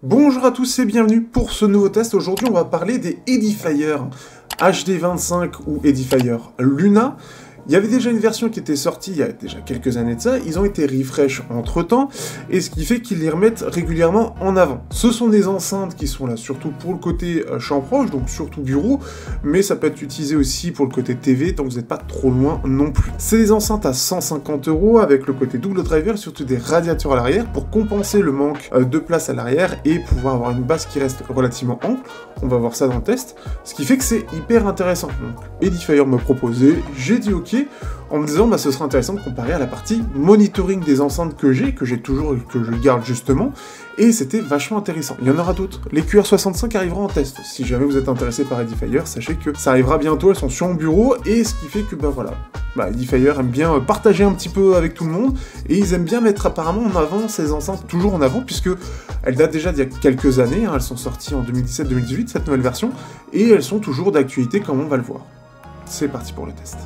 Bonjour à tous et bienvenue pour ce nouveau test. Aujourd'hui on va parler des Edifier HD25 ou Edifier Luna. Il y avait déjà une version qui était sortie il y a déjà quelques années de ça, ils ont été refresh entre temps, et ce qui fait qu'ils les remettent régulièrement en avant. Ce sont des enceintes qui sont là surtout pour le côté champ proche, donc surtout bureau, mais ça peut être utilisé aussi pour le côté TV, donc vous n'êtes pas trop loin non plus. C'est des enceintes à 150 € avec le côté double driver, et surtout des radiateurs à l'arrière pour compenser le manque de place à l'arrière et pouvoir avoir une base qui reste relativement ample. On va voir ça dans le test, ce qui fait que c'est hyper intéressant. Donc, Edifier me proposait, j'ai dit ok, en me disant bah ce serait intéressant de comparer à la partie monitoring des enceintes que j'ai toujours et que je garde justement, et c'était vachement intéressant. Il y en aura d'autres. Les QR65 arriveront en test. Si jamais vous êtes intéressé par Edifier, sachez que ça arrivera bientôt, elles sont sur mon bureau, et ce qui fait que bah voilà. Edifier aime bien partager un petit peu avec tout le monde, et ils aiment bien mettre apparemment en avant ces enceintes, toujours en avant, puisque elles datent déjà d'il y a quelques années, hein, elles sont sorties en 2017-2018, cette nouvelle version, et elles sont toujours d'actualité comme on va le voir. C'est parti pour le test.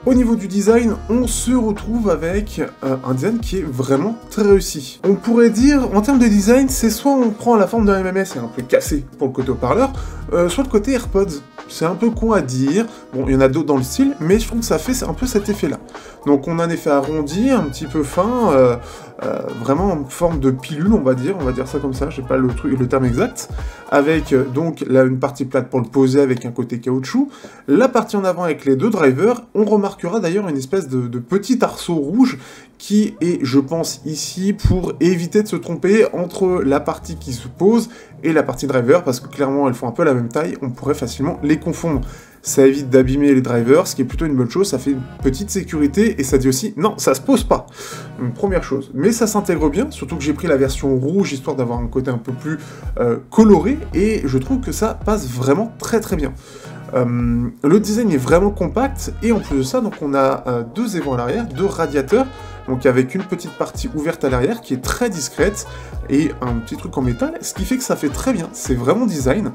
Au niveau du design, on se retrouve avec un design qui est vraiment très réussi. On pourrait dire, en termes de design, c'est soit on prend la forme d'un MMS et un peu cassé pour le côté haut-parleur, soit le côté AirPods. C'est un peu con à dire, bon, il y en a d'autres dans le style, mais je trouve que ça fait un peu cet effet-là. Donc on a un effet arrondi, un petit peu fin, vraiment en forme de pilule, on va dire ça comme ça, je sais pas le terme exact, avec donc là une partie plate pour le poser avec un côté caoutchouc, la partie en avant avec les deux drivers. On remarquera d'ailleurs une espèce de petit arceau rouge qui est, je pense, ici pour éviter de se tromper entre la partie qui se pose et la partie driver, parce que clairement elles font un peu la même taille, on pourrait facilement les confondre. Ça évite d'abîmer les drivers, ce qui est plutôt une bonne chose, ça fait une petite sécurité, et ça dit aussi, non, ça se pose pas. Donc, première chose. Mais ça s'intègre bien, surtout que j'ai pris la version rouge, histoire d'avoir un côté un peu plus coloré, et je trouve que ça passe vraiment très très bien. Le design est vraiment compact, et en plus de ça, donc on a deux évents à l'arrière, deux radiateurs, donc avec une petite partie ouverte à l'arrière qui est très discrète, et un petit truc en métal, ce qui fait que ça fait très bien, c'est vraiment design.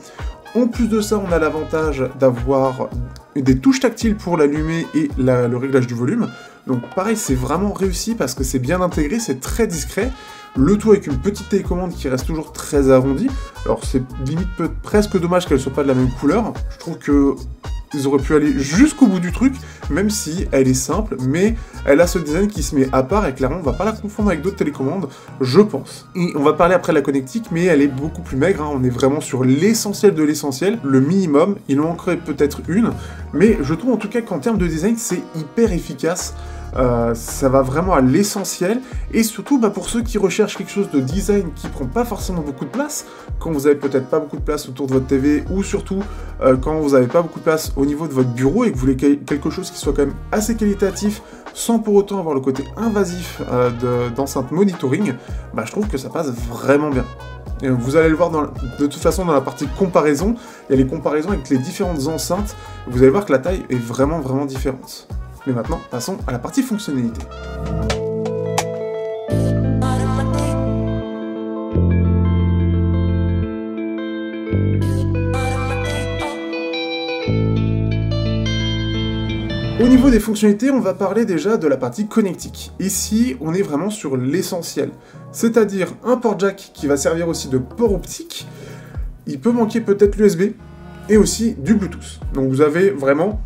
En plus de ça, on a l'avantage d'avoir des touches tactiles pour l'allumer et le réglage du volume. Donc pareil, c'est vraiment réussi parce que c'est bien intégré, c'est très discret. Le tout avec une petite télécommande qui reste toujours très arrondie. Alors c'est limite presque dommage qu'elle soit pas de la même couleur. Je trouve que ils auraient pu aller jusqu'au bout du truc, même si elle est simple, mais elle a ce design qui se met à part, et clairement on va pas la confondre avec d'autres télécommandes, je pense. Et on va parler après de la connectique, mais elle est beaucoup plus maigre, hein. On est vraiment sur l'essentiel de l'essentiel, le minimum, il en manquerait peut-être une, mais je trouve en tout cas qu'en termes de design, c'est hyper efficace. Ça va vraiment à l'essentiel, et surtout pour ceux qui recherchent quelque chose de design qui prend pas forcément beaucoup de place, quand vous avez peut-être pas beaucoup de place autour de votre TV, ou surtout quand vous avez pas beaucoup de place au niveau de votre bureau et que vous voulez quelque chose qui soit quand même assez qualitatif, sans pour autant avoir le côté invasif d'enceinte monitoring, je trouve que ça passe vraiment bien. Et vous allez le voir de toute façon dans la partie comparaison, il y a les comparaisons avec les différentes enceintes, vous allez voir que la taille est vraiment différente. Mais maintenant, passons à la partie fonctionnalité. Au niveau des fonctionnalités, on va parler déjà de la partie connectique. Ici, on est vraiment sur l'essentiel. C'est-à-dire un port jack qui va servir aussi de port optique. Il peut manquer peut-être l'USB et aussi du Bluetooth. Donc vous avez vraiment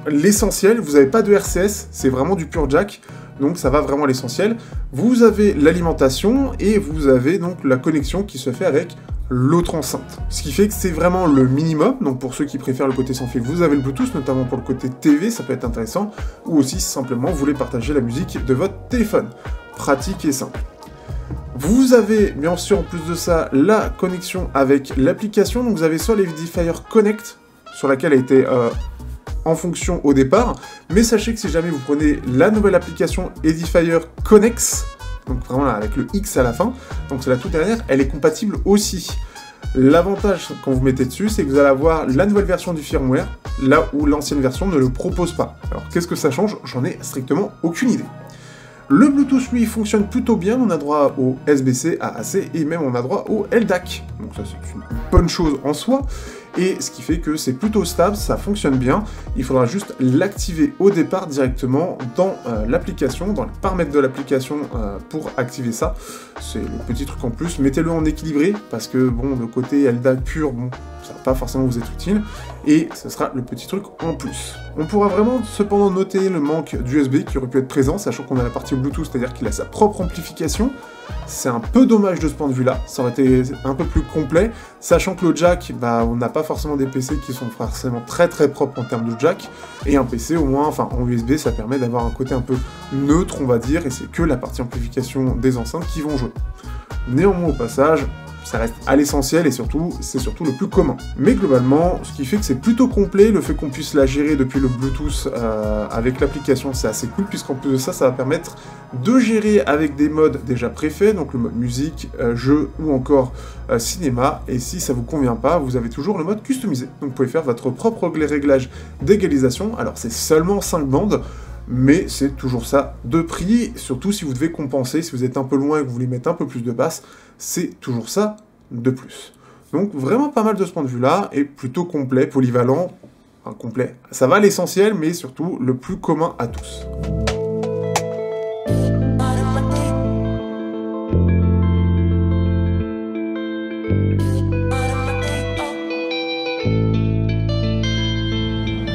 l'essentiel, vous n'avez pas de RCS, c'est vraiment du pur jack, donc ça va vraiment à l'essentiel. Vous avez l'alimentation, et vous avez donc la connexion qui se fait avec l'autre enceinte. Ce qui fait que c'est vraiment le minimum, donc pour ceux qui préfèrent le côté sans fil, vous avez le Bluetooth, notamment pour le côté TV, ça peut être intéressant, ou aussi simplement vous voulez partager la musique de votre téléphone. Pratique et simple. Vous avez bien sûr en plus de ça la connexion avec l'application, donc vous avez soit l'Edifier Connect, sur laquelle a été en fonction au départ, mais sachez que si jamais vous prenez la nouvelle application Edifier Connex, donc vraiment là, avec le X à la fin, donc c'est la toute dernière, elle est compatible aussi. L'avantage quand vous mettez dessus, c'est que vous allez avoir la nouvelle version du firmware, là où l'ancienne version ne le propose pas. Alors qu'est-ce que ça change? J'en ai strictement aucune idée. Le Bluetooth, lui, fonctionne plutôt bien, on a droit au SBC, AAC, et même on a droit au LDAC. Donc ça, c'est une bonne chose en soi. et ce qui fait que c'est plutôt stable, ça fonctionne bien. Il faudra juste l'activer au départ directement dans l'application, dans les paramètres de l'application pour activer ça. C'est le petit truc en plus. Mettez-le en équilibré parce que bon, le côté LDAC pur, bon, ça va pas forcément vous être utile, et ce sera le petit truc en plus. On pourra vraiment cependant noter le manque d'USB qui aurait pu être présent, sachant qu'on a la partie Bluetooth, c'est-à-dire qu'il a sa propre amplification. C'est un peu dommage de ce point de vue-là, ça aurait été un peu plus complet, sachant que le jack, bah, on n'a pas forcément des PC qui sont forcément très propres en termes de jack, et un PC au moins, enfin en USB, ça permet d'avoir un côté un peu neutre, on va dire, et c'est que la partie amplification des enceintes qui vont jouer. Néanmoins, au passage, ça reste à l'essentiel et surtout, c'est surtout le plus commun. Mais globalement, ce qui fait que c'est plutôt complet, le fait qu'on puisse la gérer depuis le Bluetooth avec l'application, c'est assez cool, puisqu'en plus de ça, ça va permettre de gérer avec des modes déjà préfaits, donc le mode musique, jeu ou encore cinéma, et si ça vous convient pas, vous avez toujours le mode customisé. Donc vous pouvez faire votre propre réglage d'égalisation, alors c'est seulement 5 bandes, mais c'est toujours ça de prix, surtout si vous devez compenser, si vous êtes un peu loin et que vous voulez mettre un peu plus de basse, c'est toujours ça de plus. Donc vraiment pas mal de ce point de vue-là, et plutôt complet, polyvalent, enfin complet, ça va à l'essentiel, mais surtout le plus commun à tous.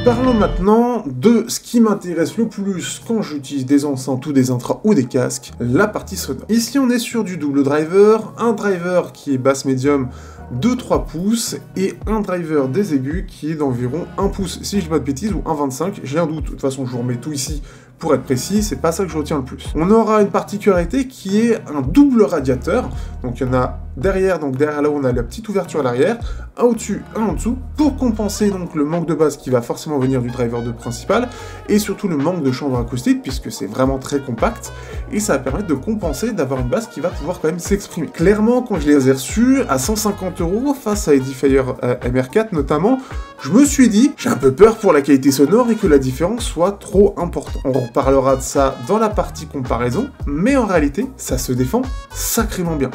Parlons maintenant de ce qui m'intéresse le plus quand j'utilise des enceintes ou des intras ou des casques, la partie sonore. Ici on est sur du double driver, un driver qui est basse médium de 3 pouces et un driver des aigus qui est d'environ 1 pouce, si je dis pas de bêtises, ou 1,25, j'ai un doute, de toute façon je vous remets tout ici pour être précis, c'est pas ça que je retiens le plus. On aura une particularité qui est un double radiateur, donc il y en a derrière, donc derrière là où on a la petite ouverture à l'arrière, un au-dessus, un en dessous, pour compenser donc le manque de basse qui va forcément venir du driver 2 principal, et surtout le manque de chambre acoustique, puisque c'est vraiment très compact, et ça va permettre de compenser, d'avoir une basse qui va pouvoir quand même s'exprimer. Clairement, quand je les ai reçus, à 150 € face à Edifier MR4 notamment, je me suis dit, j'ai un peu peur pour la qualité sonore et que la différence soit trop importante. On reparlera de ça dans la partie comparaison, mais en réalité, ça se défend sacrément bien.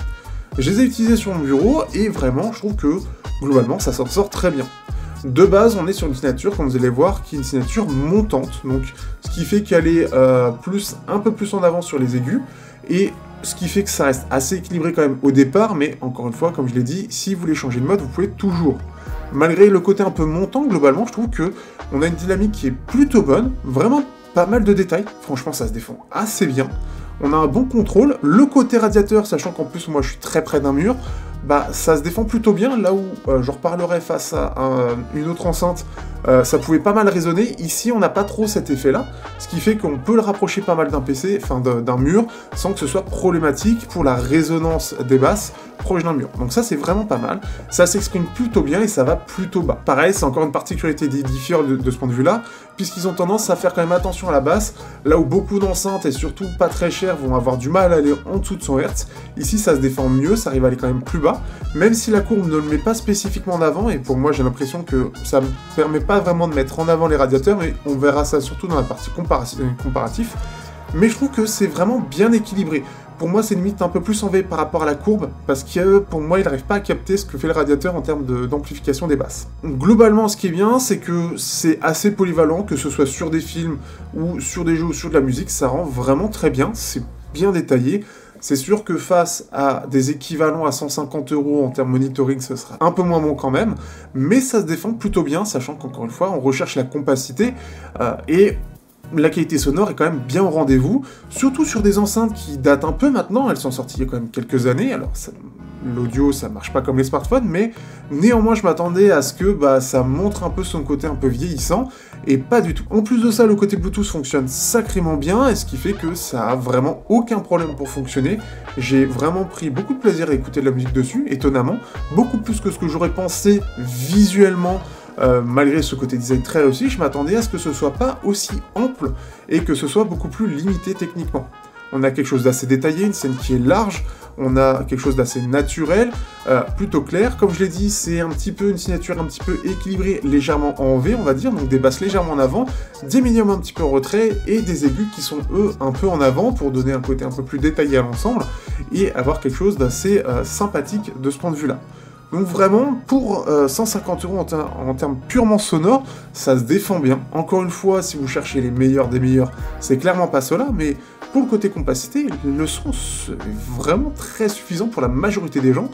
Je les ai utilisés sur mon bureau et vraiment, je trouve que globalement, ça s'en sort très bien. De base, on est sur une signature, comme vous allez voir, qui est une signature montante, donc ce qui fait qu'elle est un peu plus en avant sur les aigus, et ce qui fait que ça reste assez équilibré quand même au départ, mais encore une fois, comme je l'ai dit, si vous voulez changer de mode, vous pouvez toujours. Malgré le côté un peu montant, globalement, je trouve que on a une dynamique qui est plutôt bonne, vraiment pas mal de détails, franchement ça se défend assez bien. On a un bon contrôle, le côté radiateur, sachant qu'en plus moi je suis très près d'un mur, bah ça se défend plutôt bien, là où je reparlerai face à une autre enceinte, ça pouvait pas mal résonner. Ici on n'a pas trop cet effet là, ce qui fait qu'on peut le rapprocher pas mal d'un PC, enfin d'un mur, sans que ce soit problématique pour la résonance des basses proche d'un mur. Donc ça c'est vraiment pas mal, ça s'exprime plutôt bien et ça va plutôt bas. Pareil, c'est encore une particularité d'Edifier de ce point de vue là, puisqu'ils ont tendance à faire quand même attention à la basse, là où beaucoup d'enceintes et surtout pas très chères vont avoir du mal à aller en dessous de 100 Hz. Ici ça se défend mieux, ça arrive à aller quand même plus bas, même si la courbe ne le met pas spécifiquement en avant, et pour moi j'ai l'impression que ça me permet pas vraiment de mettre en avant les radiateurs, mais on verra ça surtout dans la partie comparatif. Mais je trouve que c'est vraiment bien équilibré. Pour moi, c'est limite un peu plus en V par rapport à la courbe, parce que pour moi, il n'arrive pas à capter ce que fait le radiateur en termes d'amplification des basses. Globalement, ce qui est bien, c'est que c'est assez polyvalent, que ce soit sur des films, ou sur des jeux, ou sur de la musique, ça rend vraiment très bien, c'est bien détaillé. C'est sûr que face à des équivalents à 150 € en termes monitoring, ce sera un peu moins bon quand même, mais ça se défend plutôt bien, sachant qu'encore une fois, on recherche la compacité, et la qualité sonore est quand même bien au rendez-vous, surtout sur des enceintes qui datent un peu maintenant, elles sont sorties il y a quand même quelques années, alors l'audio ça marche pas comme les smartphones, mais néanmoins je m'attendais à ce que ça montre un peu son côté un peu vieillissant, et pas du tout. En plus de ça, le côté Bluetooth fonctionne sacrément bien, et ce qui fait que ça a vraiment aucun problème pour fonctionner. J'ai vraiment pris beaucoup de plaisir à écouter de la musique dessus, étonnamment, beaucoup plus que ce que j'aurais pensé visuellement. Malgré ce côté design très réussi, je m'attendais à ce que ce soit pas aussi ample et que ce soit beaucoup plus limité techniquement. On a quelque chose d'assez détaillé, une scène qui est large, on a quelque chose d'assez naturel, plutôt clair. Comme je l'ai dit, c'est un petit peu une signature un petit peu équilibrée, légèrement en V, on va dire, donc des basses légèrement en avant, des médiums un petit peu en retrait, et des aigus qui sont, eux, un peu en avant, pour donner un côté un peu plus détaillé à l'ensemble, et avoir quelque chose d'assez sympathique de ce point de vue-là. Donc vraiment, pour 150 € en termes purement sonores, ça se défend bien. Encore une fois, si vous cherchez les meilleurs des meilleurs, c'est clairement pas cela, mais pour le côté compacité, le son est vraiment très suffisant pour la majorité des gens,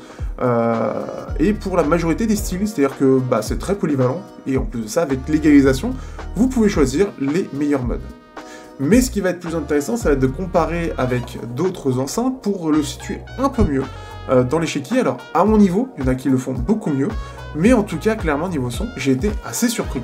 et pour la majorité des styles, c'est-à-dire que c'est très polyvalent, et en plus de ça, avec l'égalisation, vous pouvez choisir les meilleurs modes. Mais ce qui va être plus intéressant, ça va être de comparer avec d'autres enceintes pour le situer un peu mieux dans l'échiquier. Alors, à mon niveau, il y en a qui le font beaucoup mieux, mais en tout cas, clairement, niveau son, j'ai été assez surpris.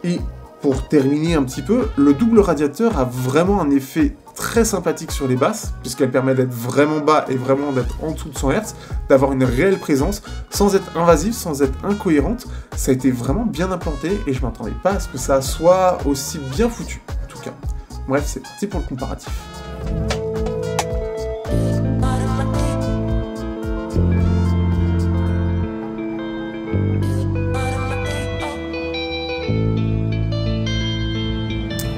Et pour terminer un petit peu, le double radiateur a vraiment un effet très sympathique sur les basses, puisqu'elle permet d'être vraiment bas et vraiment d'être en dessous de 100 Hz, d'avoir une réelle présence, sans être invasive, sans être incohérente. Ça a été vraiment bien implanté, et je m'attendais pas à ce que ça soit aussi bien foutu, en tout cas. Bref, c'est parti pour le comparatif.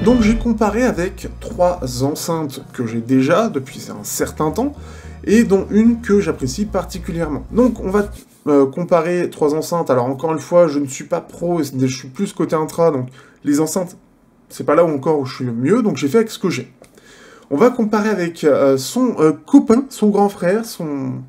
Donc j'ai comparé avec 3 enceintes que j'ai déjà depuis un certain temps, et dont une que j'apprécie particulièrement. Donc on va comparer 3 enceintes. Alors encore une fois, je ne suis pas pro, je suis plus côté intra, donc les enceintes, c'est pas là où encore où je suis le mieux, donc j'ai fait avec ce que j'ai. On va comparer avec son copain, son grand frère, son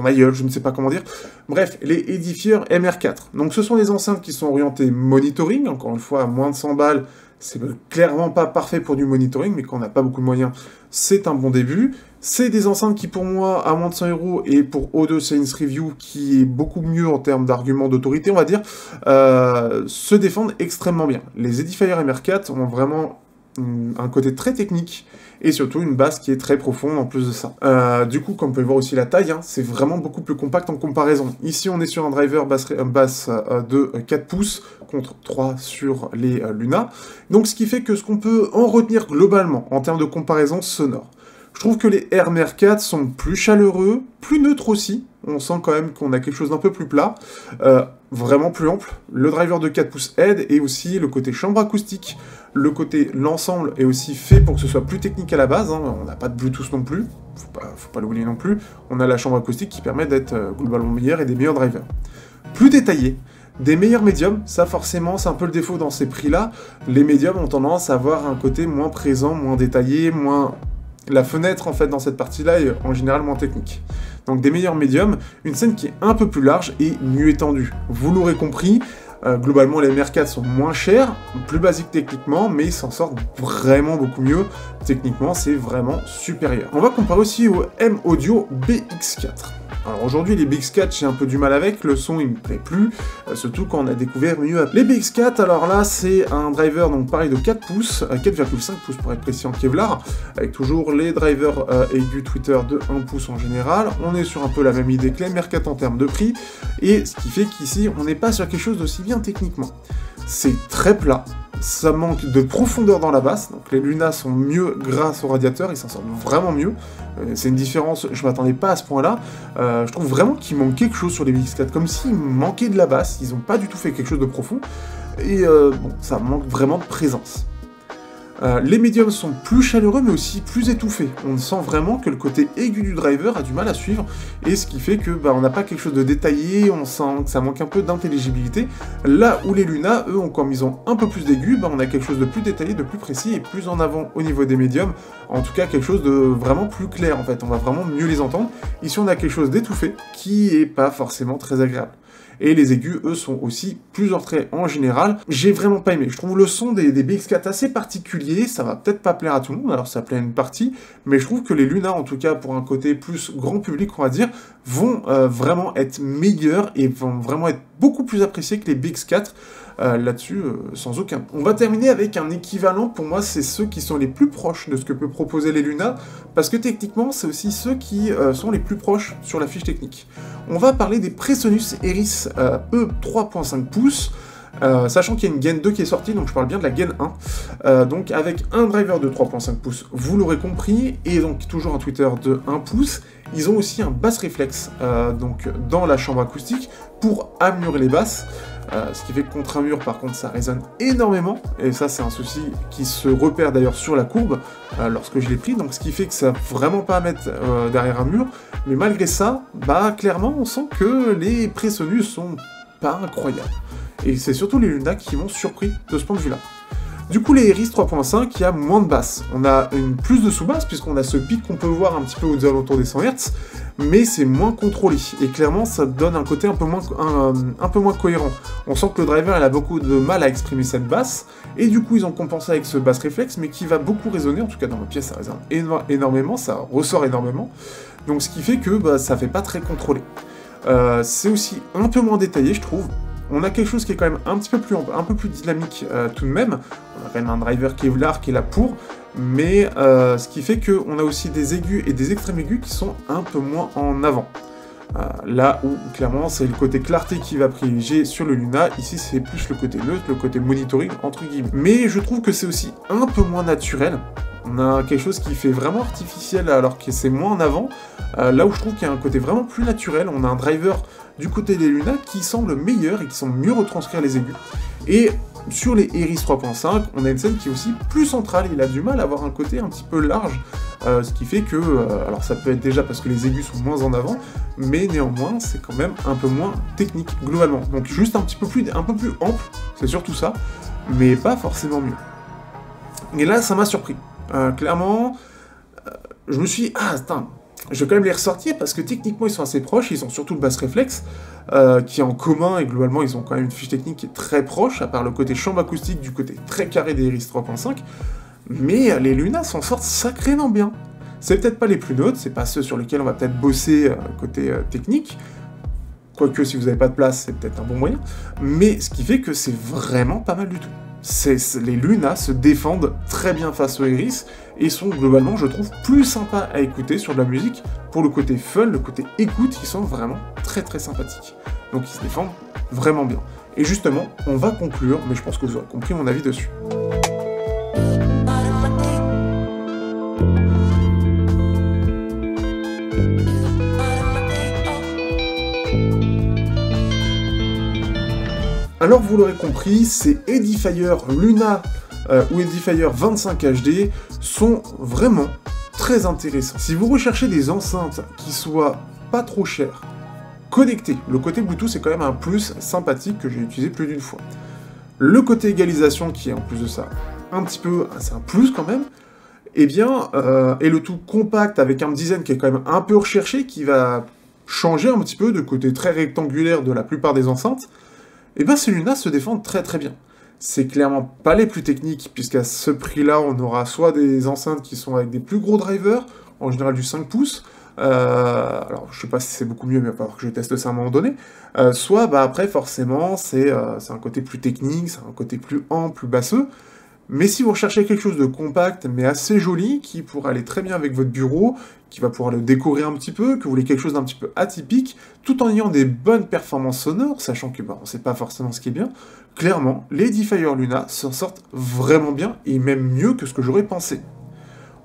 aïeul, je ne sais pas comment dire. Bref, les Edifier MR4. Donc ce sont des enceintes qui sont orientées monitoring, encore une fois à moins de 100 balles, c'est clairement pas parfait pour du monitoring, mais quand on n'a pas beaucoup de moyens, c'est un bon début. C'est des enceintes qui, pour moi, à moins de 100 €, et pour O2 Science Review, qui est beaucoup mieux en termes d'arguments d'autorité, on va dire, se défendent extrêmement bien. Les Edifier MR4 ont vraiment un côté très technique, et surtout une basse qui est très profonde en plus de ça. Du coup, comme vous pouvez voir aussi la taille, c'est vraiment beaucoup plus compact en comparaison. Ici, on est sur un driver basse de 4 pouces contre 3 sur les Luna. Donc, ce qui fait que ce qu'on peut en retenir globalement en termes de comparaison sonore. Je trouve que les RMR4 sont plus chaleureux, plus neutres aussi. On sent quand même qu'on a quelque chose d'un peu plus plat, vraiment plus ample. Le driver de 4 pouces aide, et aussi le côté chambre acoustique, l'ensemble est aussi fait pour que ce soit plus technique à la base. On n'a pas de Bluetooth non plus, faut pas l'oublier non plus. On a la chambre acoustique qui permet d'être globalement meilleure et des meilleurs drivers. Plus détaillés, des meilleurs médiums, ça forcément c'est un peu le défaut dans ces prix-là. Les médiums ont tendance à avoir un côté moins présent, moins détaillé, moins... La fenêtre, en fait, dans cette partie-là est en général moins technique. Donc des meilleurs médiums, une scène qui est un peu plus large et mieux étendue. Vous l'aurez compris, globalement les MR4 sont moins chers, plus basiques techniquement, mais ils s'en sortent vraiment beaucoup mieux. Techniquement, c'est vraiment supérieur. On va comparer aussi au M-Audio BX4. Alors aujourd'hui, les BX4, j'ai un peu du mal avec, le son il me plaît plus, surtout quand on a découvert mieux. Les BX4, alors là, c'est un driver, donc pareil, de 4 pouces, 4,5 pouces pour être précis en Kevlar, avec toujours les drivers aigus tweeter de 1 pouce en général. On est sur un peu la même idée que les MR4 en termes de prix, et ce qui fait qu'ici, on n'est pas sur quelque chose d'aussi bien techniquement. C'est très plat, ça manque de profondeur dans la basse, donc les Luna sont mieux grâce au radiateur, ils s'en sortent vraiment mieux. C'est une différence, je m'attendais pas à ce point-là. Je trouve vraiment qu'il manque quelque chose sur les BX4, comme s'il manquait de la basse, ils n'ont pas du tout fait quelque chose de profond, et bon, ça manque vraiment de présence. Les médiums sont plus chaleureux, mais aussi plus étouffés. On sent vraiment que le côté aigu du driver a du mal à suivre, et ce qui fait que on n'a pas quelque chose de détaillé, on sent que ça manque un peu d'intelligibilité. Là où les Luna, eux, comme ils ont un peu plus d'aigus, on a quelque chose de plus détaillé, de plus précis, et plus en avant au niveau des médiums. En tout cas, quelque chose de vraiment plus clair, en fait. On va vraiment mieux les entendre. Ici, on a quelque chose d'étouffé, qui est pas forcément très agréable. Et les aigus, eux, sont aussi plus entrés en général. J'ai vraiment pas aimé. Je trouve le son des BX4 assez particulier, ça va peut-être pas plaire à tout le monde, alors ça plaît à une partie, mais je trouve que les Luna, en tout cas pour un côté plus grand public, on va dire, vont vraiment être meilleurs et vont vraiment être beaucoup plus appréciés que les BX4. Là-dessus, sans aucun. On va terminer avec un équivalent, pour moi, c'est ceux qui sont les plus proches de ce que peut proposer les Luna, parce que techniquement, c'est aussi ceux qui sont les plus proches sur la fiche technique. On va parler des Presonus Eris E3.5 pouces, sachant qu'il y a une Gain 2 qui est sortie, donc je parle bien de la Gain 1, donc avec un driver de 3.5 pouces, vous l'aurez compris, et donc toujours un tweeter de 1 pouce. Ils ont aussi un bass réflexe donc dans la chambre acoustique pour améliorer les basses. ce qui fait que contre un mur, par contre, ça résonne énormément, et ça, c'est un souci qui se repère d'ailleurs sur la courbe, lorsque je l'ai pris, donc ce qui fait que ça va vraiment pas à mettre derrière un mur, mais malgré ça, bah, clairement, on sent que les pré-sonus sont pas incroyables. Et c'est surtout les Luna qui m'ont surpris de ce point de vue-là. Du coup, les Iris 3.5, il y a moins de basses. On a plus de sous-basses, puisqu'on a ce pic qu'on peut voir un petit peu aux alentours des 100 Hz, mais c'est moins contrôlé. Et clairement, ça donne un côté un peu moins cohérent. On sent que le driver il a beaucoup de mal à exprimer cette basse, et du coup, ils ont compensé avec ce bass réflexe, mais qui va beaucoup résonner, en tout cas dans la pièce, ça résonne énormément, ça ressort énormément. Donc ce qui fait que bah, ça fait pas très contrôlé. C'est aussi un peu moins détaillé, je trouve. On a quelque chose qui est quand même un petit peu plus ample, un peu plus dynamique tout de même. On a quand même un driver Kevlar qui est là pour, mais ce qui fait qu'on a aussi des aigus et des extrêmes aigus qui sont un peu moins en avant. Là où, clairement, c'est le côté clarté qui va privilégier sur le Luna, ici c'est plus le côté neutre, le côté monitoring, entre guillemets. Mais je trouve que c'est aussi un peu moins naturel. On a quelque chose qui fait vraiment artificiel alors que c'est moins en avant, là où je trouve qu'il y a un côté vraiment plus naturel. On a un driver du côté des Luna qui semble meilleur et qui semble mieux retranscrire les aigus. Et sur les Iris 3.5, on a une scène qui est aussi plus centrale, il a du mal à avoir un côté un petit peu large, ce qui fait que, alors ça peut être déjà parce que les aigus sont moins en avant, mais néanmoins c'est quand même un peu moins technique globalement. Donc juste un peu plus ample, c'est surtout ça, mais pas forcément mieux. Et là ça m'a surpris. Clairement, je me suis dit, ah, attends, je vais quand même les ressortir parce que techniquement ils sont assez proches, ils ont surtout le bass réflexe qui est en commun et globalement ils ont quand même une fiche technique qui est très proche, à part le côté chambre acoustique du côté très carré des Iris 3.5, mais les Luna s'en sortent sacrément bien. C'est peut-être pas les plus neutres, c'est pas ceux sur lesquels on va peut-être bosser côté technique, quoique si vous n'avez pas de place c'est peut-être un bon moyen, mais ce qui fait que c'est vraiment pas mal du tout. Les Luna se défendent très bien face aux Iris et sont globalement, je trouve, plus sympas à écouter sur de la musique. Pour le côté fun, le côté écoute, ils sont vraiment très très sympathiques. Donc ils se défendent vraiment bien. Et justement, on va conclure, mais je pense que vous aurez compris mon avis dessus. Alors vous l'aurez compris, ces Edifier Luna ou Edifier 25 HD sont vraiment très intéressants. Si vous recherchez des enceintes qui soient pas trop chères, connectées, le côté Bluetooth c'est quand même un plus sympathique que j'ai utilisé plus d'une fois. Le côté égalisation qui est en plus de ça un petit peu, c'est un plus quand même, et bien, et le tout compact avec un design qui est quand même un peu recherché, qui va changer un petit peu de côté très rectangulaire de la plupart des enceintes, et bien ces Luna se défendent très très bien. C'est clairement pas les plus techniques, puisqu'à ce prix-là, on aura soit des enceintes qui sont avec des plus gros drivers, en général du 5 pouces, alors je sais pas si c'est beaucoup mieux, mais il va falloir que je teste ça à un moment donné, soit bah, après forcément c'est un côté plus technique, c'est un côté plus ample, plus basseux, mais si vous recherchez quelque chose de compact, mais assez joli, qui pourra aller très bien avec votre bureau, qui va pouvoir le décorer un petit peu, que vous voulez quelque chose d'un petit peu atypique, tout en ayant des bonnes performances sonores, sachant que bah, on ne sait pas forcément ce qui est bien, clairement, les Edifier Luna s'en sortent vraiment bien, et même mieux que ce que j'aurais pensé.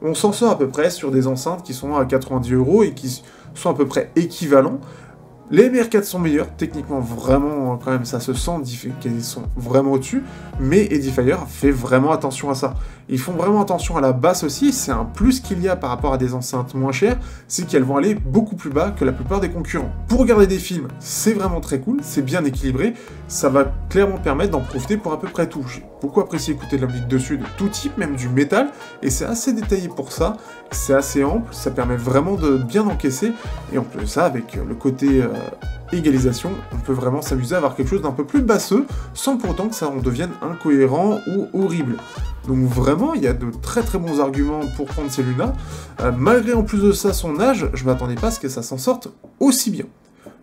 On s'en sort à peu près sur des enceintes qui sont à 90 € et qui sont à peu près équivalents. Les MR4 sont meilleurs, techniquement vraiment, quand même, ça se sent qu'ils sont vraiment au-dessus, mais Edifier fait vraiment attention à ça. Ils font vraiment attention à la basse aussi, c'est un plus qu'il y a par rapport à des enceintes moins chères, c'est qu'elles vont aller beaucoup plus bas que la plupart des concurrents. Pour regarder des films, c'est vraiment très cool, c'est bien équilibré, ça va clairement permettre d'en profiter pour à peu près tout. J'ai beaucoup apprécié écouter de la musique dessus, de tout type, même du métal, et c'est assez détaillé pour ça, c'est assez ample, ça permet vraiment de bien encaisser, et en plus de ça, avec le côté égalisation, on peut vraiment s'amuser à avoir quelque chose d'un peu plus basseux, sans pour autant que ça en devienne incohérent ou horrible. Donc vraiment, il y a de très très bons arguments pour prendre ces Luna. Malgré en plus de ça son âge, je m'attendais pas à ce que ça s'en sorte aussi bien.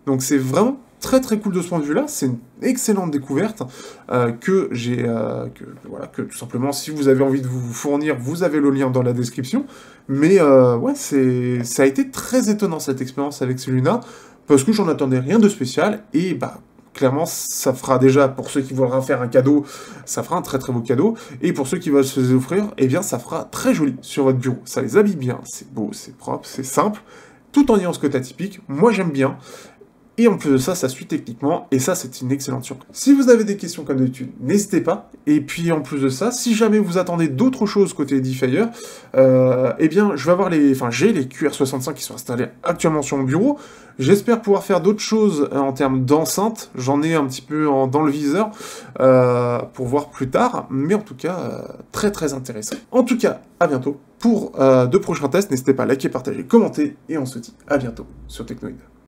Donc c'est vraiment très très cool de ce point de vue-là, c'est une excellente découverte que tout simplement, si vous avez envie de vous fournir, vous avez le lien dans la description. Mais ouais, ça a été très étonnant cette expérience avec ces Luna, parce que j'en attendais rien de spécial, et bah clairement, ça fera déjà, pour ceux qui voudraient faire un cadeau, ça fera un très très beau cadeau, et pour ceux qui veulent se les offrir, eh bien ça fera très joli sur votre bureau. Ça les habille bien, c'est beau, c'est propre, c'est simple, tout en ayant ce côté atypique. Moi j'aime bien. Et en plus de ça, ça suit techniquement, et ça, c'est une excellente surprise. Si vous avez des questions comme d'habitude, n'hésitez pas. Et puis, en plus de ça, si jamais vous attendez d'autres choses côté Edifier, eh bien, je vais avoir j'ai les QR65 qui sont installés actuellement sur mon bureau. J'espère pouvoir faire d'autres choses en termes d'enceinte. J'en ai un petit peu dans le viseur pour voir plus tard. Mais en tout cas, très très intéressant. En tout cas, à bientôt pour de prochains tests. N'hésitez pas à liker, partager, commenter. Et on se dit à bientôt sur Technoid.